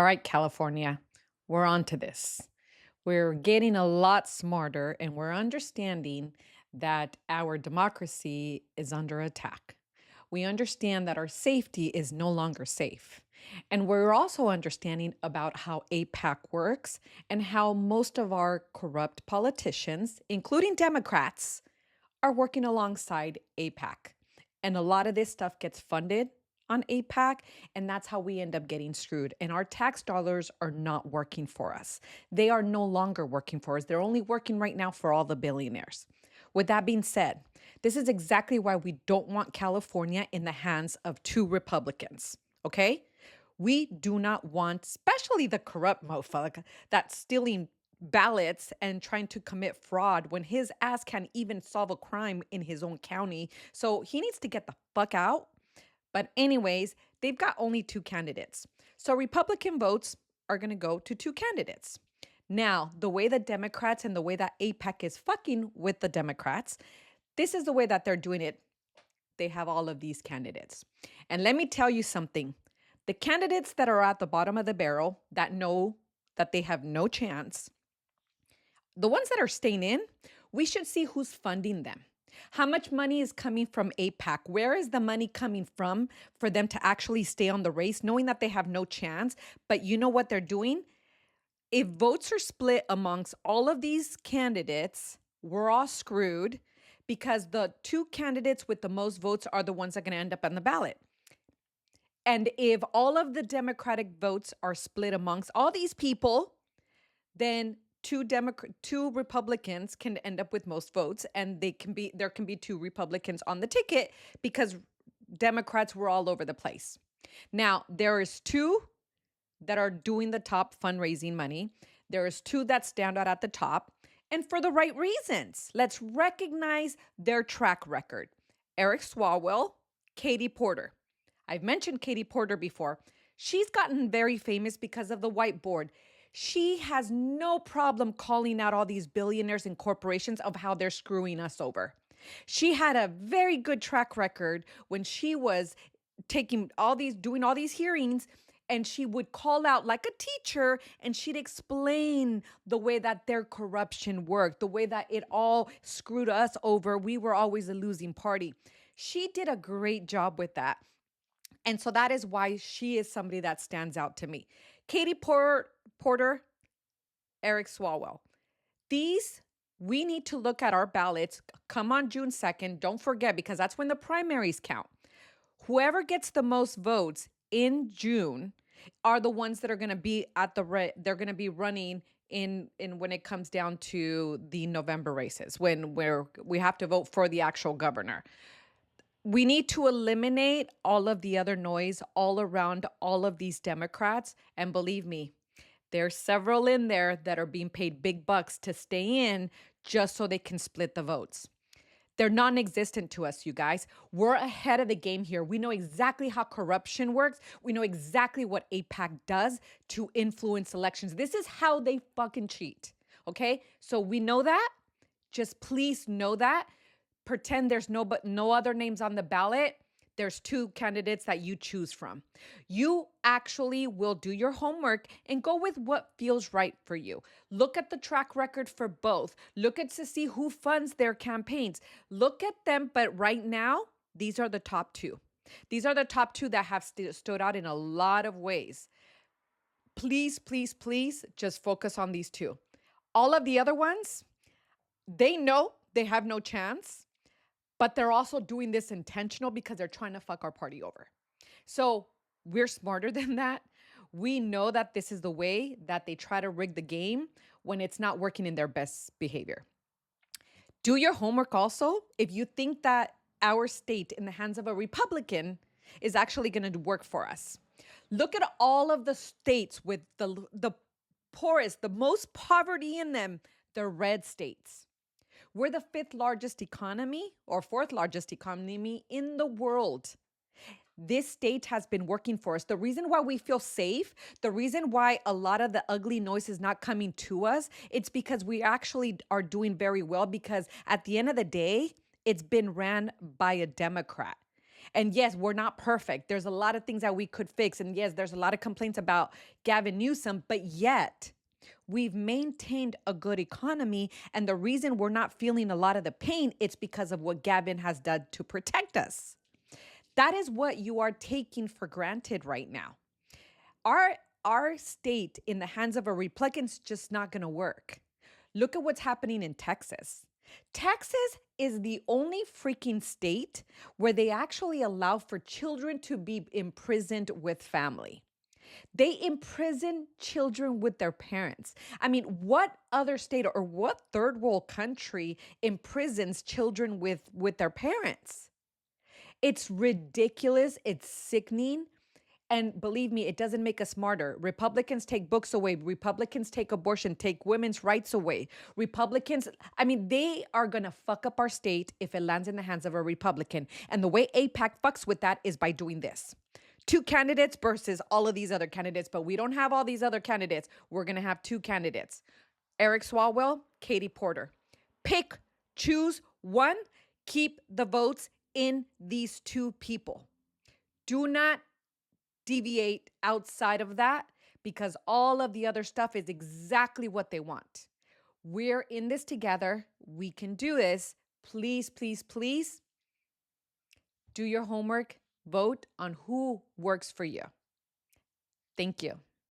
All right, California, we're on to this. We're getting a lot smarter and we're understanding that our democracy is under attack. We understand that our safety is no longer safe. And we're also understanding about how APAC works and how most of our corrupt politicians, including Democrats, are working alongside APAC. And a lot of this stuff gets funded on APAC, and that's how we end up getting screwed. And our tax dollars are not working for us. They are no longer working for us. They're only working right now for all the billionaires. With that being said, this is exactly why we don't want California in the hands of two Republicans, okay? We do not want, especially the corrupt motherfucker that's stealing ballots and trying to commit fraud when his ass can't even solve a crime in his own county. So he needs to get the fuck out. But, anyways, they've got only two candidates. So Republican votes are going to go to two candidates. Now, the way the Democrats and the way that APAC is fucking with the Democrats, this is the way that they're doing it. They have all of these candidates. And let me tell you something. The candidates that are at the bottom of the barrel that know that they have no chance, the ones that are staying in, we should see who's funding them. How much money is coming from APAC? Where is the money coming from for them to actually stay on the race, knowing that they have no chance? But you know what they're doing? If votes are split amongst all of these candidates, we're all screwed because the two candidates with the most votes are the ones that are going to end up on the ballot. And if all of the Democratic votes are split amongst all these people, then two Republicans can end up with most votes, and there can be two Republicans on the ticket because Democrats were all over the place. Now, there is two that are doing the top fundraising money. There is two that stand out at the top, and for the right reasons. Let's recognize their track record. Eric Swalwell, Katie Porter. I've mentioned Katie Porter before. She's gotten very famous because of the whiteboard. She has no problem calling out all these billionaires and corporations of how they're screwing us over. She had a very good track record when she was doing all these hearings, and she would call out like a teacher and she'd explain the way that their corruption worked, the way that it all screwed us over. We were always a losing party. She did a great job with that. And so that is why she is somebody that stands out to me. Katie Porter, Eric Swalwell. These, we need to look at our ballots. Come on June 2nd. Don't forget, because that's when the primaries count. Whoever gets the most votes in June are the ones that are going to be they're going to be running in when it comes down to the November races, where we have to vote for the actual governor. We need to eliminate all of the other noise all around all of these Democrats. And believe me, there's several in there that are being paid big bucks to stay in just so they can split the votes. They're non-existent to us, you guys. We're ahead of the game here. We know exactly how corruption works. We know exactly what APAC does to influence elections. This is how they fucking cheat, okay? So we know that. Just please know that. Pretend there's no other names on the ballot. There's two candidates that you choose from. You actually will do your homework and go with what feels right for you. Look at the track record for both. Look at to see who funds their campaigns. Look at them, but right now, these are the top two. These are the top two that have stood out in a lot of ways. Please, please, please just focus on these two. All of the other ones, they know they have no chance. But they're also doing this intentional because they're trying to fuck our party over. So we're smarter than that. We know that this is the way that they try to rig the game when it's not working in their best behavior. Do your homework also. If you think that our state in the hands of a Republican is actually going to work for us, look at all of the states with the poorest, the most poverty in them, the red states. We're the fifth largest economy or fourth largest economy in the world. This state has been working for us. The reason why we feel safe, the reason why a lot of the ugly noise is not coming to us, it's because we actually are doing very well because at the end of the day, it's been ran by a Democrat. And yes, we're not perfect. There's a lot of things that we could fix. And yes, there's a lot of complaints about Gavin Newsom, but yet we've maintained a good economy. And the reason we're not feeling a lot of the pain, it's because of what Gavin has done to protect us. That is what you are taking for granted right now. Our our state in the hands of a Republican is just not going to work. Look at what's happening in Texas. Texas is the only freaking state where they actually allow for children to be imprisoned with family. They imprison children with their parents. I mean, what other state or what third world country imprisons children with their parents? It's ridiculous. It's sickening. And believe me, it doesn't make us smarter. Republicans take books away. Republicans take abortion, take women's rights away. Republicans, I mean, they are going to fuck up our state if it lands in the hands of a Republican. And the way AIPAC fucks with that is by doing this. Two candidates versus all of these other candidates, but we don't have all these other candidates. We're going to have two candidates, Eric Swalwell, Katie Porter. Pick, choose one, keep the votes in these two people. Do not deviate outside of that because all of the other stuff is exactly what they want. We're in this together. We can do this. Please, please, please do your homework. Vote on who works for you. Thank you.